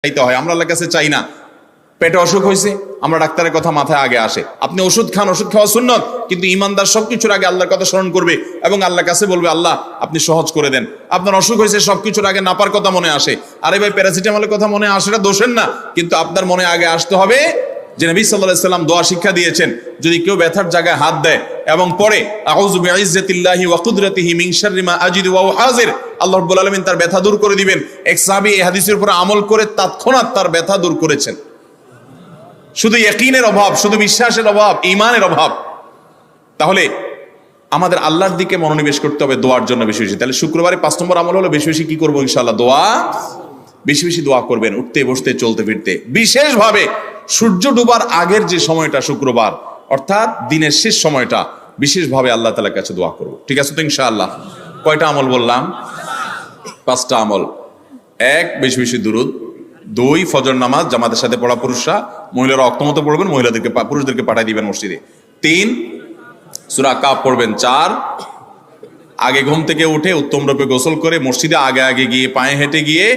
চাইতে হয়, আমরা আল্লাহর কাছে চাই না। পেটে অসুখ হয়েছে, আমরা ডাক্তারের কথা মাথায় আগে আসে। আপনি ওষুধ খান, ওষুধ খাওয়া সুন্নত, কিন্তু ইমানদার সবকিছুর আগে আল্লাহর কথা স্মরণ করবে এবং আল্লাহর কাছে বলবে, আল্লাহ আপনি সহজ করে দেন। আপনার অসুখ হয়েছে, সবকিছুর আগে নাপার কথা মনে আসে, আরে ভাই প্যারাসিটামলের কথা মনে আসে, এটা দোষের না, কিন্তু আপনার মনে আগে আসতে হবে যে নবী সাল্লাল্লাহু আলাইহি সাল্লাম দোয়া শিক্ষা দিয়েছেন, যদি কেউ ব্যথার জায়গায় হাত দেয় এবং পড়ে আউযু বিইজ্জাতিল্লাহি ওয়া কুদরাতিহি মিন শাররি মা আজিদু ওয়া হাজির, আল্লাহ রাব্বুল আলামিন তার ব্যথা দূর করে দিবেন। এক সাহাবী এই হাদিসের উপর আমল করে তৎক্ষণাৎ তার ব্যথা দূর করেছেন। শুধু ইয়াকিনের অভাব, শুধু বিশ্বাসের অভাব, ঈমানের অভাব। তাহলে আমাদের আল্লাহর দিকে মনোনিবেশ করতে হবে দোয়ার জন্য বেশি বেশি। তাহলে শুক্রবারে ৫ নম্বর আমল হলো বেশি বেশি কি করবো ইনশাআল্লাহ, দোয়া। বেশি বেশি দোয়া করবেন, উঠতে বসতে চলতে ফিরতে। বিশেষভাবে সূর্য ডুবার আগের যে সময়টা শুক্রবার, অর্থাৎ দিনের শেষ সময়টা, বিশেষভাবে আল্লাহ তাআলার কাছে দোয়া করব। ঠিক আছে তো ইনশাআল্লাহ? কয়টা আমল বললাম? 5টা আমল। 1, বেশি বেশি দুরূদ। 2, ফজর নামাজ জামাতের সাথে পড়া পুরুষরা, মহিলারা অক্তমত পড়বেন, মহিলাদেরকে পুরুষদেরকে পাঠিয়ে দিবেন মসজিদে। 3, সূরা কাফ পড়বেন। 4, আগে ঘুম থেকে উঠে উত্তম রূপে গোসল করে মসজিদে আগে আগে গিয়ে পায়ে হেঁটে গিয়ে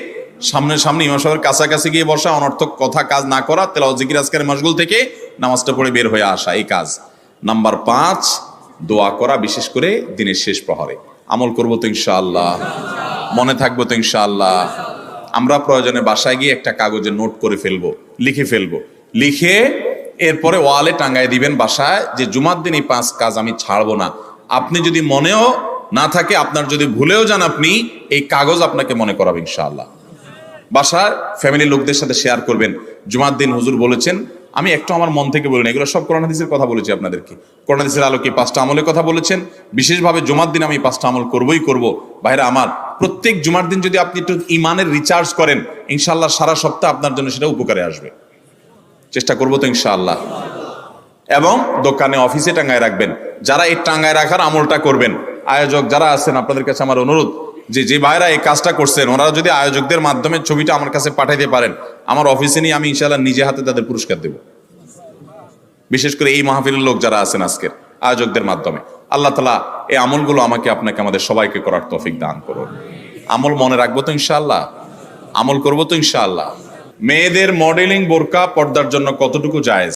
সামনে সামনে ইমাম সাহেবের কাছাকাছি গিয়ে বসা, অনর্থক কথা কাজ না করা, তেলাওয়াত জিকির আজকারের মশগুল থেকে নামাজটা পড়ে বের হয়ে আসা, এই কাজ। নাম্বার 5, দোয়া করা, বিশেষ করে দিনের শেষ প্রহরে। আমল করবো তো ইনশাআল্লাহ? মনে থাকবো তো ইনশাআল্লাহ? আমরা প্রয়োজনে বাসায় গিয়ে একটা কাগজে নোট করে ফেলবো, লিখে ফেলবো, লিখে এরপরে ওয়ালে টাঙ্গায় দিবেন বাসায়, যে জুমার দিন এই 5 কাজ আমি ছাড়বো না। আপনি যদি মনেও না থাকে, আপনার যদি ভুলেও যান, আপনি এই কাগজ আপনাকে মনে করাবে ইনশাআল্লাহ। বাসার ফ্যামিলির লোকদের সাথে শেয়ার করবেন, জুমার দিন হুজুর বলেছেন, আমি একটু আমার মন থেকে বলিনি, এগুলো সব কোরআন হাদিসের কথা বলেছি আপনাদেরকে। কোরআন হাদিসের আলোকে 5টা আমলের কথা বলেছেন, বিশেষভাবে জুমার দিন আমি 5টা আমল করবই করব। ভাইরা আমার, প্রত্যেক জুমার দিন যদি আপনি একটু ইমানের রিচার্জ করেন, ইনশাআল্লাহ সারা সপ্তাহ আপনার জন্য সেটা উপকারে আসবে। চেষ্টা করবো তো ইনশাআল্লাহ? এবং দোকানে অফিসে টাঙ্গায় রাখবেন। যারা এই টাঙ্গায় রাখার আমলটা করবেন, আয়োজক যারা আছেন, আপনাদের কাছে আমার অনুরোধ, যে ভাইরা এই কাজটা করছেন, ওনারা যদি আয়োজকদের মাধ্যমে ছবিটা আমার কাছে পাঠাইতে পারেন, আমার অফিসে নিয়ে আমি ইনশাআল্লাহ নিজে হাতে তাদের পুরস্কার দেব। বিশেষ করে এই মাহফিলের লোক যারা আছেন আজকের, আয়োজকদের মাধ্যমে। আল্লাহ তাআলা এই আমলগুলো আমাকে আপনাকে আমাদের সবাইকে করার তৌফিক দান করুন। আমল মনে রাখবো তো ইনশাআল্লাহ? আমল করবো তো ইনশাআল্লাহ? মেয়েদের মডেলিং বোরকা পর্দার জন্য কতটুকু জায়েজ?